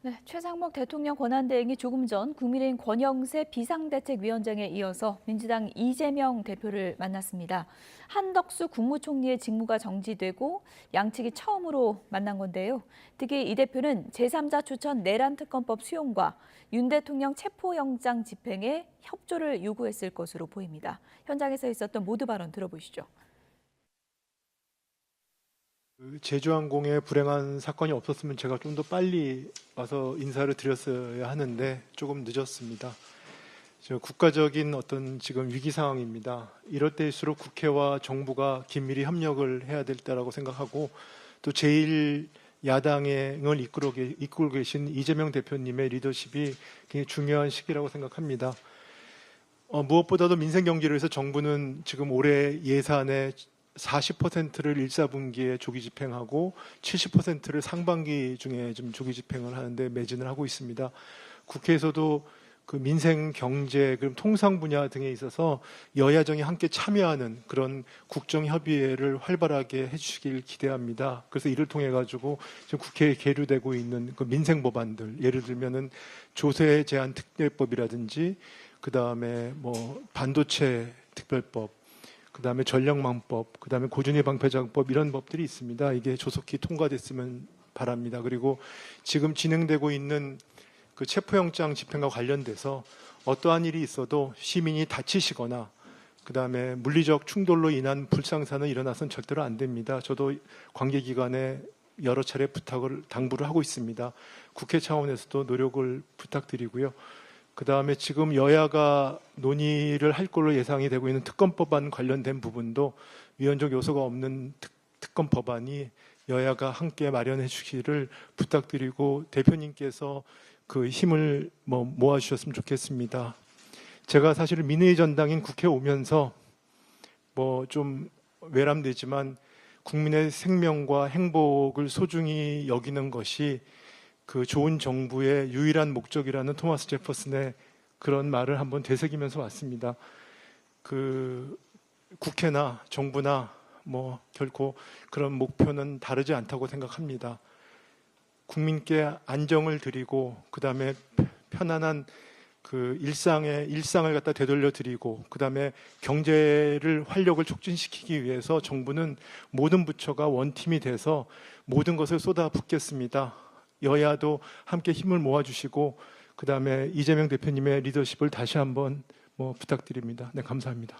네, 최상목 대통령 권한대행이 조금 전 국민의힘 권영세 비상대책위원장에 이어서 민주당 이재명 대표를 만났습니다. 한덕수 국무총리의 직무가 정지되고 양측이 처음으로 만난 건데요. 특히 이 대표는 제3자 추천 내란 특검법 수용과 윤 대통령 체포영장 집행에 협조를 요구했을 것으로 보입니다. 현장에서 있었던 모두 발언 들어보시죠. 제주항공에 불행한 사건이 없었으면 제가 좀 더 빨리 와서 인사를 드렸어야 하는데 조금 늦었습니다. 국가적인 어떤 지금 위기 상황입니다. 이럴 때일수록 국회와 정부가 긴밀히 협력을 해야 될 때라고 생각하고 또 제일 야당을 이끌고 계신 이재명 대표님의 리더십이 굉장히 중요한 시기라고 생각합니다. 무엇보다도 민생 경기를 위해서 정부는 지금 올해 예산에 40%를 1사분기에 조기 집행하고 70%를 상반기 중에 좀 조기 집행을 하는데 매진을 하고 있습니다. 국회에서도 그 민생, 경제, 그리고 통상 분야 등에 있어서 여야정이 함께 참여하는 그런 국정협의회를 활발하게 해주시길 기대합니다. 그래서 이를 통해 가지고 지금 국회에 계류되고 있는 그 민생 법안들, 예를 들면은 조세 제한 특별법이라든지, 그 다음에 뭐 반도체 특별법, 그 다음에 전력망법, 그 다음에 고준위 방패장법 이런 법들이 있습니다. 이게 조속히 통과됐으면 바랍니다. 그리고 지금 진행되고 있는 그 체포영장 집행과 관련돼서 어떠한 일이 있어도 시민이 다치시거나 그 다음에 물리적 충돌로 인한 불상사는 일어나서는 절대로 안 됩니다. 저도 관계기관에 여러 차례 당부를 하고 있습니다. 국회 차원에서도 노력을 부탁드리고요. 그 다음에 지금 여야가 논의를 할 걸로 예상이 되고 있는 특검법안 관련된 부분도 위헌적 요소가 없는 특검 법안이 여야가 함께 마련해 주기를 부탁드리고 대표님께서 그 힘을 모아주셨으면 좋겠습니다. 제가 사실은 민의의 전당인 국회 오면서 좀 외람되지만 국민의 생명과 행복을 소중히 여기는 것이 그 좋은 정부의 유일한 목적이라는 토마스 제퍼슨의 그런 말을 한번 되새기면서 왔습니다. 그 국회나 정부나 결코 그런 목표는 다르지 않다고 생각합니다. 국민께 안정을 드리고 그다음에 편안한 그 일상을 갖다 되돌려 드리고 그다음에 경제를 활력을 촉진시키기 위해서 정부는 모든 부처가 원팀이 돼서 모든 것을 쏟아붓겠습니다. 여야도 함께 힘을 모아주시고 그 다음에 이재명 대표님의 리더십을 다시 한번 부탁드립니다. 네, 감사합니다.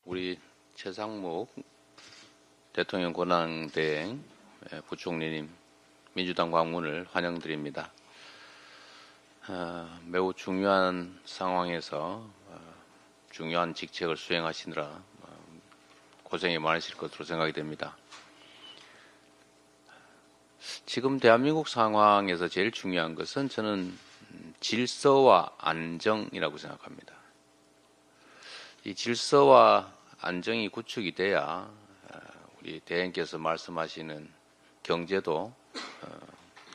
우리 최상목 대통령 권한대행 부총리님 민주당 방문을 환영드립니다. 매우 중요한 상황에서 중요한 직책을 수행하시느라 고생이 많으실 것으로 생각이 됩니다. 지금 대한민국 상황에서 제일 중요한 것은 저는 질서와 안정이라고 생각합니다. 이 질서와 안정이 구축이 돼야 우리 대행께서 말씀하시는 경제도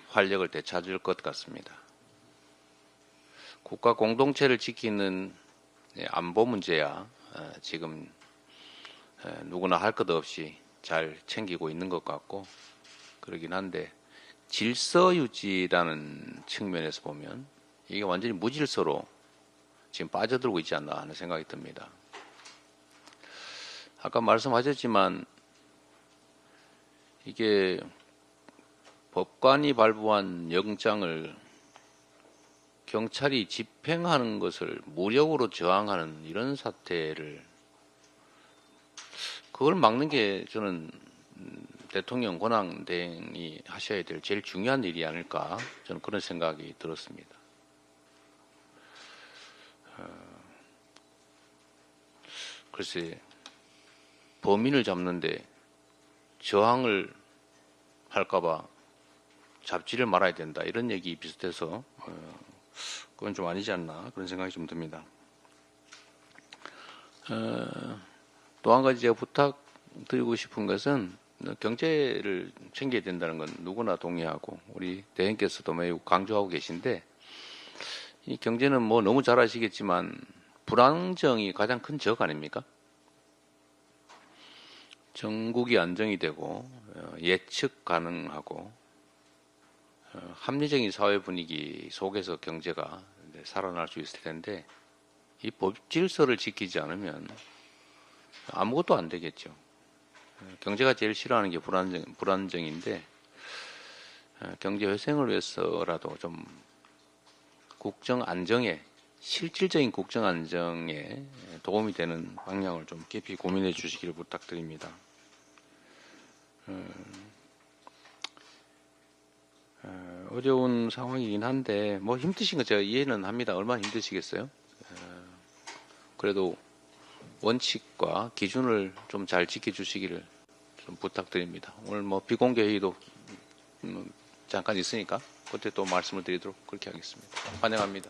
활력을 되찾을 것 같습니다. 국가 공동체를 지키는 안보 문제야 지금 누구나 할 것 없이 잘 챙기고 있는 것 같고 그러긴 한데 질서 유지라는 측면에서 보면 이게 완전히 무질서로 지금 빠져들고 있지 않나 하는 생각이 듭니다. 아까 말씀하셨지만 이게 법관이 발부한 영장을 경찰이 집행하는 것을 무력으로 저항하는 이런 사태를 그걸 막는 게 저는 대통령 권한대행이 하셔야 될 제일 중요한 일이 아닐까 저는 그런 생각이 들었습니다. 글쎄 범인을 잡는데 저항을 할까봐 잡지를 말아야 된다 이런 얘기 비슷해서 그건 좀 아니지 않나 그런 생각이 좀 듭니다. 또 한 가지 제가 부탁드리고 싶은 것은 경제를 챙겨야 된다는 건 누구나 동의하고 우리 대행께서도 매우 강조하고 계신데 이 경제는 너무 잘 아시겠지만 불안정이 가장 큰 적 아닙니까? 전국이 안정이 되고 예측 가능하고 합리적인 사회 분위기 속에서 경제가 이제 살아날 수 있을 텐데 이 법 질서를 지키지 않으면 아무것도 안 되겠죠. 경제가 제일 싫어하는 게 불안정인데 경제 회생을 위해서라도 좀 국정 안정에 실질적인 국정 안정에 도움이 되는 방향을 좀 깊이 고민해 주시기를 부탁드립니다. 어려운 상황이긴 한데 뭐 힘드신 거 제가 이해는 합니다. 얼마나 힘드시겠어요? 그래도 원칙과 기준을 좀 잘 지켜주시기를 좀 부탁드립니다. 오늘 뭐 비공개 회의도 잠깐 있으니까 그때 또 말씀을 드리도록 그렇게 하겠습니다. 환영합니다.